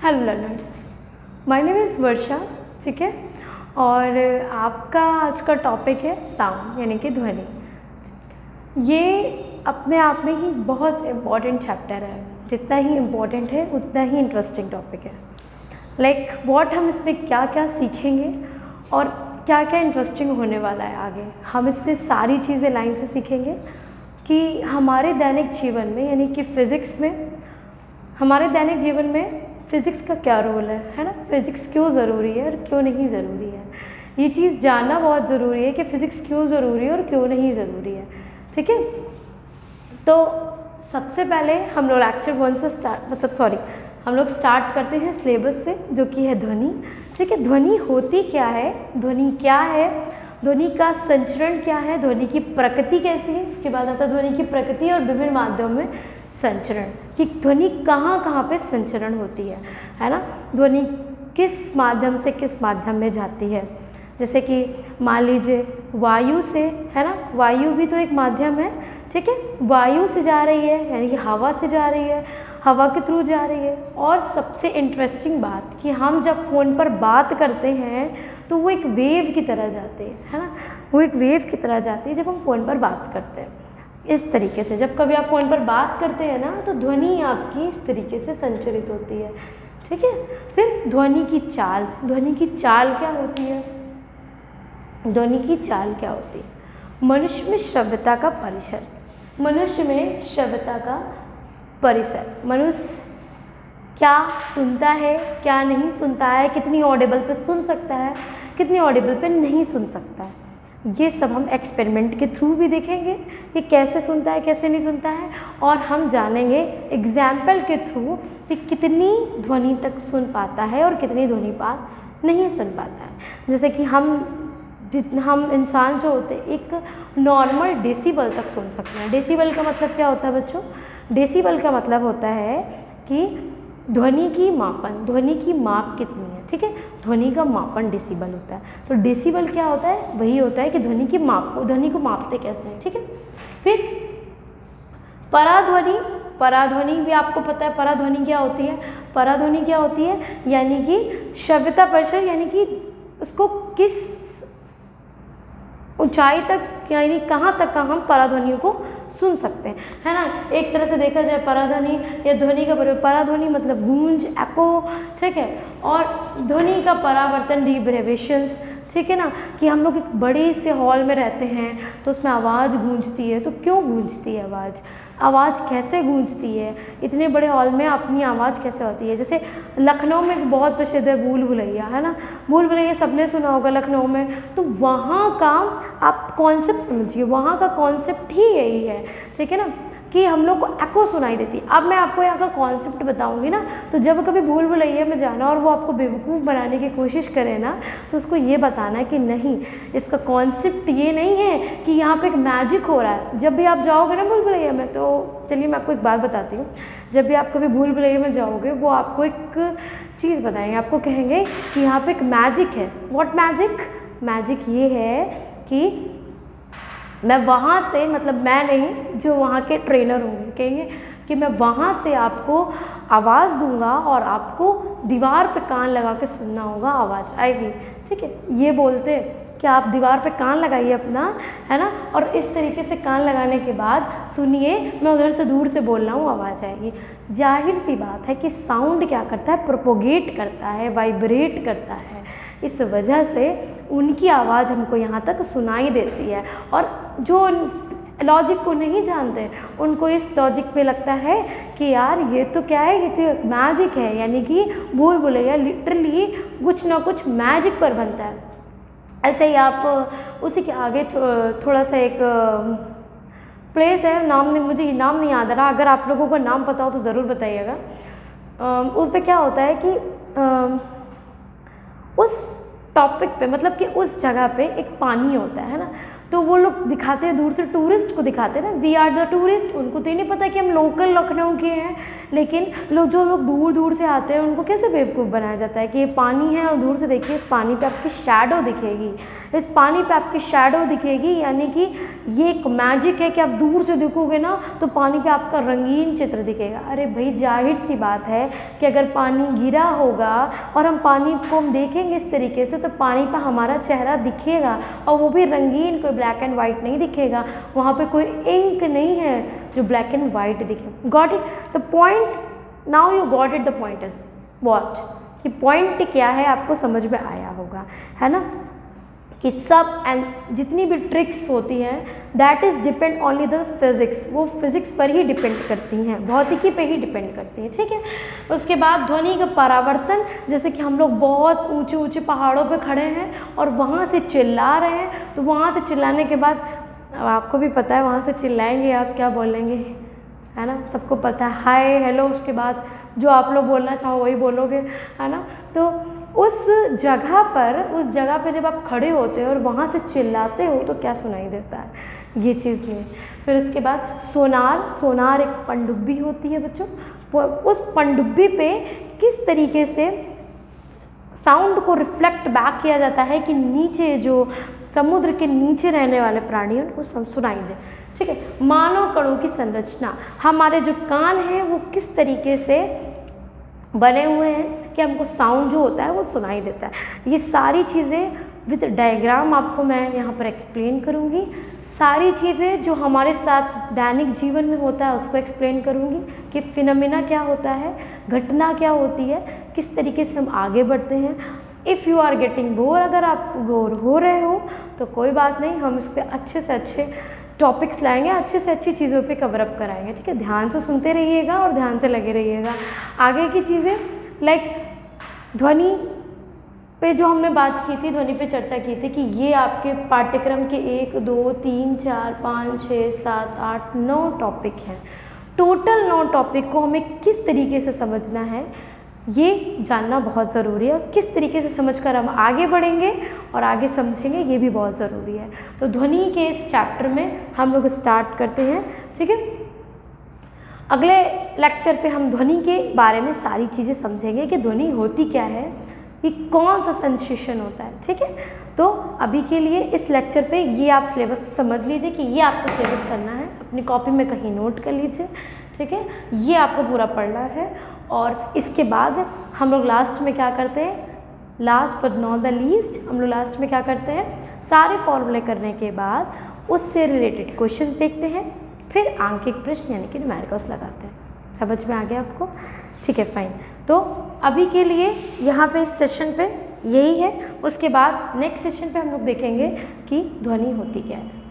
Hello learners, my name is Varsha. ठीक है, और आपका आज का टॉपिक है साउंड यानी कि ध्वनि। ये अपने आप में ही बहुत इम्पॉर्टेंट चैप्टर है। जितना ही इम्पॉर्टेंट है उतना ही इंटरेस्टिंग टॉपिक है। व्हाट हम इसमें क्या क्या सीखेंगे और क्या क्या इंटरेस्टिंग होने वाला है आगे। हम इसमें सारी चीज़ें लाइन से सीखेंगे कि हमारे दैनिक जीवन में यानी कि फ़िज़िक्स में, हमारे दैनिक जीवन में फ़िज़िक्स का क्या रोल है ना। फ़िज़िक्स क्यों ज़रूरी है और क्यों नहीं ज़रूरी है, ये चीज़ जानना बहुत ज़रूरी है कि फ़िज़िक्स क्यों ज़रूरी है और क्यों नहीं ज़रूरी है। ठीक है, तो सबसे पहले हम लोग लेक्चर 1 से हम लोग स्टार्ट करते हैं सिलेबस से, जो कि है ध्वनि। ठीक है, ध्वनि होती क्या है, ध्वनि क्या है, ध्वनि का संचरण क्या है, ध्वनि की प्रकृति कैसी है, उसके बाद आता है ध्वनि की प्रकृति और विभिन्न माध्यमों में संचरण, कि ध्वनि कहाँ कहाँ पे संचरण होती है ना। ध्वनि किस माध्यम से किस माध्यम में जाती है, जैसे कि मान लीजिए वायु से, है ना। वायु भी तो एक माध्यम है। ठीक है, वायु से जा रही है यानी कि हवा से जा रही है, हवा के थ्रू जा रही है। और सबसे इंटरेस्टिंग बात कि हम जब फ़ोन पर बात करते हैं तो वो एक वेव की तरह जाती है ना। वो एक वेव की तरह जाती है जब हम फ़ोन पर बात करते हैं। इस तरीके से जब कभी आप फ़ोन पर बात करते हैं ना, तो ध्वनि आपकी इस तरीके से संचरित होती है। ठीक है, फिर ध्वनि की चाल, ध्वनि की चाल क्या होती है, ध्वनि की चाल क्या होती है। मनुष्य में श्रव्यता का परिसर, मनुष्य में श्रव्यता का परिसर, मनुष्य क्या सुनता है क्या नहीं सुनता है, कितनी ऑडिबल पे सुन सकता है कितनी ऑडिबल पे नहीं सुन सकता है, ये सब हम एक्सपेरिमेंट के थ्रू भी देखेंगे कि कैसे सुनता है कैसे नहीं सुनता है। और हम जानेंगे एग्जाम्पल के थ्रू कि कितनी ध्वनि तक सुन पाता है और कितनी ध्वनि पात नहीं सुन पाता है। जैसे कि हम इंसान जो होते हैं एक नॉर्मल डेसिबल तक सुन सकते हैं। डेसिबल का मतलब क्या होता है बच्चों, डेसिबल का मतलब होता है कि ध्वनि की मापन, ध्वनि की माप कितनी है। ठीक है, ध्वनि का मापन डेसिबल होता है। तो डेसिबल क्या होता है, वही होता है कि ध्वनि की माप, ध्वनि को मापते कैसे हैं। ठीक है, फिर पराध्वनि, पराध्वनि भी आपको पता है पराध्वनि क्या होती है। पराध्वनि क्या होती है, यानी कि श्रव्यता परिसर, यानी कि उसको किस ऊंचाई तक यानी कहाँ तक का हम पराध्वनियों को सुन सकते हैं, है ना। एक तरह से देखा जाए पराध्वनि या ध्वनि का पराध्वनि मतलब गूंज, एको। ठीक है, और ध्वनि का परावर्तन रिवेबरेशंस। ठीक है ना, कि हम लोग एक बड़े से हॉल में रहते हैं तो उसमें आवाज़ गूंजती है, तो क्यों गूंजती है आवाज़, आवाज़ कैसे गूंजती है, इतने बड़े हॉल में अपनी आवाज़ कैसे होती है। जैसे लखनऊ में एक बहुत प्रसिद्ध है भूल भुलैया, है ना। भूल भुलैया सबने सुना होगा लखनऊ में। तो वहाँ का आप कॉन्सेप्ट समझिए, वहाँ का कॉन्सेप्ट ही यही है। ठीक है ना, कि हम लोग को एको सुनाई देती है। अब मैं आपको यहाँ का कॉन्सेप्ट बताऊँगी ना, तो जब कभी भूल भुलैया में जाना और वो आपको बेवकूफ़ बनाने की कोशिश करे ना, तो उसको ये बताना है कि नहीं, इसका कॉन्सेप्ट ये नहीं है कि यहाँ पे एक मैजिक हो रहा है। जब भी आप जाओगे ना भूल भुलैया में, तो चलिए मैं आपको एक बात बताती हूँ। जब भी आप कभी भूल भुलैया में जाओगे, वो आपको एक चीज़ बताएंगे, आपको कहेंगे कि यहाँ पे एक मैजिक है। व्हाट मैजिक, मैजिक ये है कि मैं वहाँ से, मतलब मैं नहीं, जो वहाँ के ट्रेनर होंगे कहेंगे कि मैं वहाँ से आपको आवाज़ दूंगा और आपको दीवार पे कान लगा के सुनना होगा, आवाज़ आएगी। ठीक है, ये बोलते हैं कि आप दीवार पे कान लगाइए अपना, है ना, और इस तरीके से कान लगाने के बाद सुनिए, मैं उधर से दूर से बोल रहा हूँ, आवाज़ आएगी। जाहिर सी बात है कि साउंड क्या करता है, प्रोपोगेट करता है, वाइब्रेट करता है। इस वजह से उनकी आवाज़ हमको यहाँ तक सुनाई देती है। और जो लॉजिक को नहीं जानते, उनको इस लॉजिक पे लगता है कि यार ये तो क्या है, ये तो मैजिक है, यानी कि भूल भुलैया लिटरली कुछ ना कुछ मैजिक पर बनता है। ऐसे ही आप उसी के आगे थोड़ा सा एक प्लेस है, मुझे नाम नहीं याद आ रहा, अगर आप लोगों को नाम पता हो तो ज़रूर बताइएगा। उस पर क्या होता है कि उस टॉपिक पे, मतलब कि उस जगह पे एक पानी होता है ना, तो वो लोग दिखाते हैं दूर से, टूरिस्ट को दिखाते हैं ना, वी आर द टूरिस्ट। उनको तो ये नहीं पता कि हम लोकल लखनऊ के हैं, लेकिन जो लोग दूर दूर से आते हैं उनको कैसे बेवकूफ़ बनाया जाता है कि ये पानी है और दूर से देखिए इस पानी पे आपकी शैडो दिखेगी, इस पानी पे आपकी शैडो दिखेगी, यानी कि ये एक मैजिक है कि आप दूर से देखोगे ना तो पानी पे आपका रंगीन चित्र दिखेगा। अरे भाई जाहिर सी बात है कि अगर पानी गिरा होगा और हम पानी को हम देखेंगे इस तरीके से तो पानी पे हमारा चेहरा दिखेगा, और वो भी रंगीन, कोई ब्लैक एंड वाइट नहीं दिखेगा, वहाँ पे कोई इंक नहीं है जो ब्लैक एंड वाइट दिखे। Got it the point? Now you got it the point is what, कि पॉइंट क्या है आपको समझ में आया होगा, है ना, कि सब एंड जितनी भी ट्रिक्स होती हैं that is depend only the physics, वो फिज़िक्स पर ही डिपेंड करती हैं, भौतिकी पे ही डिपेंड करती हैं, ठीक है। उसके बाद ध्वनि का परावर्तन, जैसे कि हम लोग बहुत ऊंचे ऊंचे पहाड़ों पे खड़े हैं और वहाँ से चिल्ला रहे हैं, तो वहाँ से चिल्लाने के बाद अब आपको भी पता है वहाँ से चिल्लाएंगे आप क्या बोलेंगे, है ना, सबको पता है, हाय हेलो, उसके बाद जो आप लोग बोलना चाहो वही बोलोगे, है ना। तो उस जगह पर जब आप खड़े होते हो और वहाँ से चिल्लाते हो तो क्या सुनाई देता है, ये चीज़ नहीं। फिर उसके बाद सोनार एक पनडुब्बी होती है बच्चों, उस पनडुब्बी पे किस तरीके से साउंड को रिफ्लेक्ट बैक किया जाता है कि नीचे जो समुद्र के नीचे रहने वाले प्राणी उनको सुनाई दे, ठीक है। मानव कणों की संरचना, हमारे जो कान हैं वो किस तरीके से बने हुए हैं कि हमको साउंड जो होता है वो सुनाई देता है। ये सारी चीज़ें विद डायग्राम आपको मैं यहाँ पर एक्सप्लेन करूँगी, सारी चीज़ें जो हमारे साथ दैनिक जीवन में होता है उसको एक्सप्लेन करूँगी कि फिनोमिना क्या होता है, घटना क्या होती है, किस तरीके से हम आगे बढ़ते हैं। If you are getting bored, अगर आप बोर हो रहे हो तो कोई बात नहीं, हम इस पर अच्छे से अच्छे टॉपिक्स लाएंगे, अच्छे से अच्छी चीज़ों पे कवर अप कराएंगे, ठीक है। ध्यान से सुनते रहिएगा और ध्यान से लगे रहिएगा। आगे की चीज़ें लाइक ध्वनि पे जो हमने बात की थी, ध्वनि पे चर्चा की थी कि ये आपके पाठ्यक्रम के 1 2 3 4 5 6 7 8 9 टॉपिक हैं। टोटल 9 टॉपिक को हमें किस तरीके से समझना है ये जानना बहुत ज़रूरी है, और किस तरीके से समझकर हम आगे बढ़ेंगे और आगे समझेंगे ये भी बहुत ज़रूरी है। तो ध्वनि के इस चैप्टर में हम लोग स्टार्ट करते हैं, ठीक है। अगले लेक्चर पे हम ध्वनि के बारे में सारी चीज़ें समझेंगे कि ध्वनि होती क्या है, ये कौन सा सेंसेशन होता है, ठीक है। तो अभी के लिए इस लेक्चर पे ये आप सिलेबस समझ लीजिए कि ये आपको सिलेबस करना है, अपनी कॉपी में कहीं नोट कर लीजिए, ठीक है। ये आपको पूरा पढ़ना है, और इसके बाद हम लोग लास्ट में क्या करते हैं, last but not the least, हम लोग लास्ट में क्या करते हैं, सारे फॉर्मूले करने के बाद उससे रिलेटेड क्वेश्चंस देखते हैं, फिर आंकिक प्रश्न यानी कि न्यूमेरिकल्स लगाते हैं। समझ में आ गया आपको, ठीक है, फाइन। तो अभी के लिए यहाँ पे इस सेशन पे यही है, उसके बाद नेक्स्ट सेशन पे हम लोग देखेंगे कि ध्वनि होती क्या है।